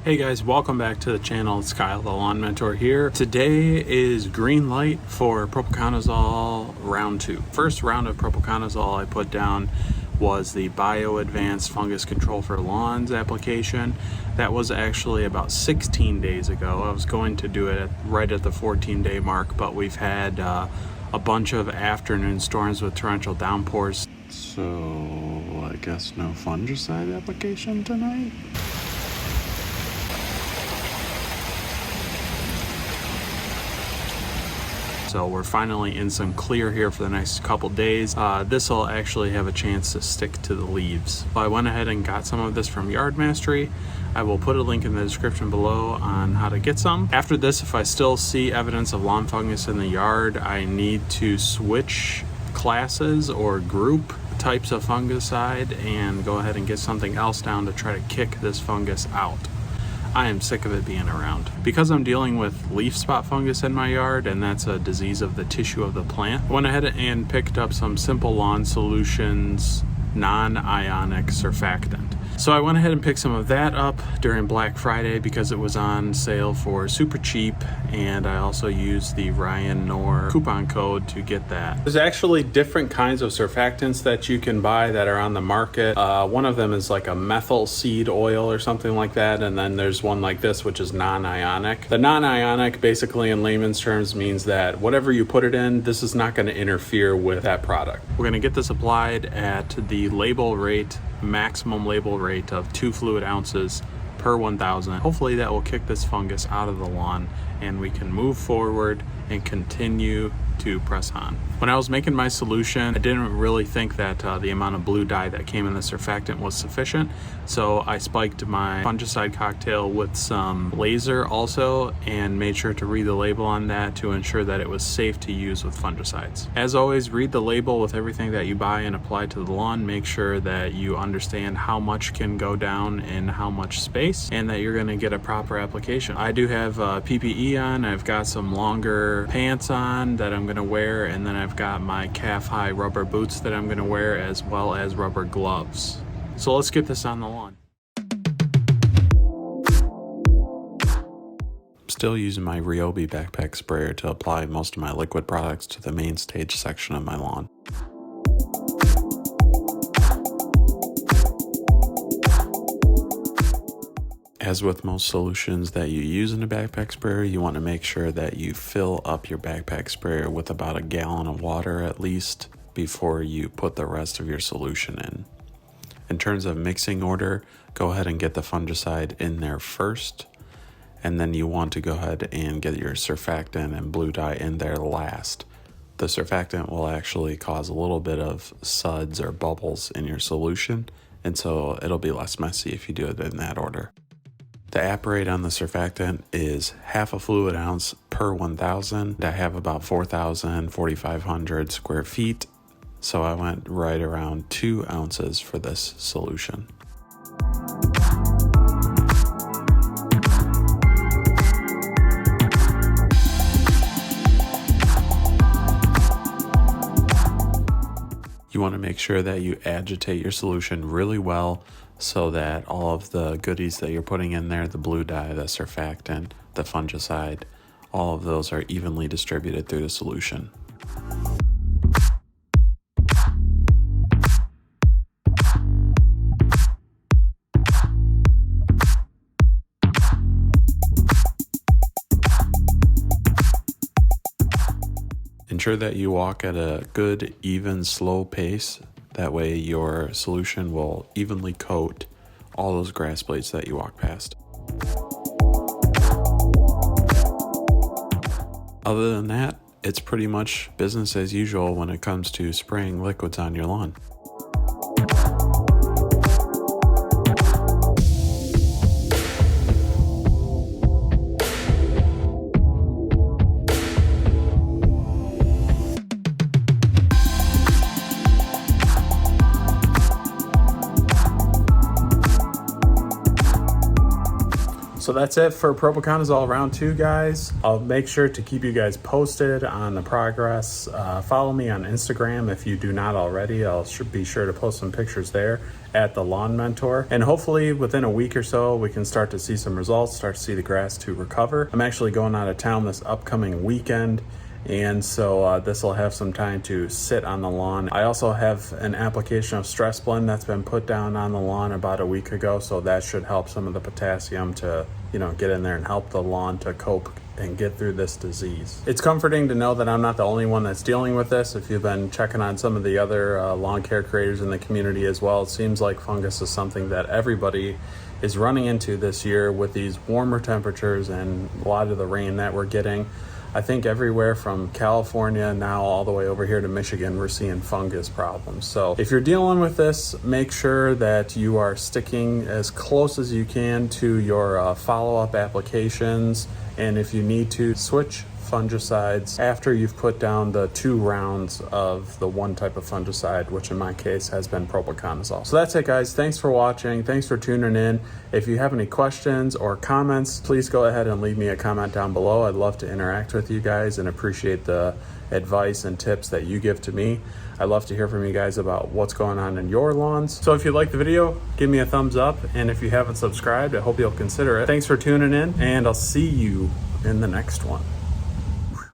Hey guys, welcome back to the channel. It's Kyle, the Lawn Mentor here. Today is green light for Propiconazole round 2. First round of Propiconazole I put down was the Bio Advanced Fungus Control for Lawns application. That was actually about 16 days ago. I was going to do it right at the 14-day mark, but we've had a bunch of afternoon storms with torrential downpours. So I guess no fungicide application tonight? So we're finally in some clear here for the next couple days. This will actually have a chance to stick to the leaves. I went ahead and got some of this from Yard Mastery. I will put a link in the description below on how to get some. After this, if I still see evidence of lawn fungus in the yard, I need to switch classes or group types of fungicide and go ahead and get something else down to try to kick this fungus out. I am sick of it being around. Because I'm dealing with leaf spot fungus in my yard, and that's a disease of the tissue of the plant, I went ahead and picked up some Simple Lawn Solutions non-ionic surfactant. So I went ahead and picked some of that up during Black Friday because it was on sale for super cheap, and I also used the Ryan Knorr coupon code to get that. There's actually different kinds of surfactants that you can buy that are on the market. One of them is like a methyl seed oil or something like that, and then there's one like this which is non-ionic. The non-ionic basically in layman's terms means that whatever you put it in, this is not going to interfere with that product. We're going to get this applied at the label rate, maximum label rate of 2 fluid ounces per 1,000. Hopefully that will kick this fungus out of the lawn and we can move forward and continue to press on. When I was making my solution, I didn't really think that the amount of blue dye that came in the surfactant was sufficient, so I spiked my fungicide cocktail with some laser also and made sure to read the label on that to ensure that it was safe to use with fungicides. As always, read the label with everything that you buy and apply to the lawn. Make sure that you understand how much can go down in how much space and that you're going to get a proper application. I do have PPE on. I've got some longer pants on that I'm going to wear, and then I've got my calf-high rubber boots that I'm going to wear, as well as rubber gloves. So let's get this on the lawn. I'm still using my Ryobi backpack sprayer to apply most of my liquid products to the main stage section of my lawn. As with most solutions that you use in a backpack sprayer, you want to make sure that you fill up your backpack sprayer with about 1 gallon of water at least before you put the rest of your solution in. In terms of mixing order, go ahead and get the fungicide in there first, and then you want to go ahead and get your surfactant and blue dye in there last. The surfactant will actually cause a little bit of suds or bubbles in your solution, and so it'll be less messy if you do it in that order. The app rate on the surfactant is 1/2 fluid ounce per 1,000. I have about 4,500 square feet, so I went right around 2 ounces for this solution. You want to make sure that you agitate your solution really well so that all of the goodies that you're putting in there, the blue dye, the surfactant, the fungicide, all of those are evenly distributed through the solution. Ensure that you walk at a good, even, slow pace. That way your solution will evenly coat all those grass blades that you walk past. Other than that, it's pretty much business as usual when it comes to spraying liquids on your lawn. So that's it for Propiconazole round 2, guys. I'll make sure to keep you guys posted on the progress. Follow me on Instagram if you do not already. I'll be sure to post some pictures there at the Lawn Mentor. And hopefully within a week or so, we can start to see some results, start to see the grass to recover. I'm actually going out of town this upcoming weekend, and so this will have some time to sit on the lawn. I also have an application of stress blend that's been put down on the lawn about a week ago, so that should help some of the potassium to, get in there and help the lawn to cope and get through this disease. It's comforting to know that I'm not the only one that's dealing with this. If you've been checking on some of the other lawn care creators in the community as well, it seems like fungus is something that everybody is running into this year with these warmer temperatures and a lot of the rain that we're getting. I think everywhere from California now all the way over here to Michigan, we're seeing fungus problems. So if you're dealing with this, make sure that you are sticking as close as you can to your follow-up applications. And if you need to, switch fungicides after you've put down the 2 rounds of the one type of fungicide, which in my case has been Propiconazole. So that's it, guys. Thanks for watching. Thanks for tuning in. If you have any questions or comments, please go ahead and leave me a comment down below. I'd love to interact with you guys and appreciate the advice and tips that you give to me. I'd love to hear from you guys about what's going on in your lawns. So if you like the video, give me a thumbs up. And if you haven't subscribed, I hope you'll consider it. Thanks for tuning in, and I'll see you in the next one.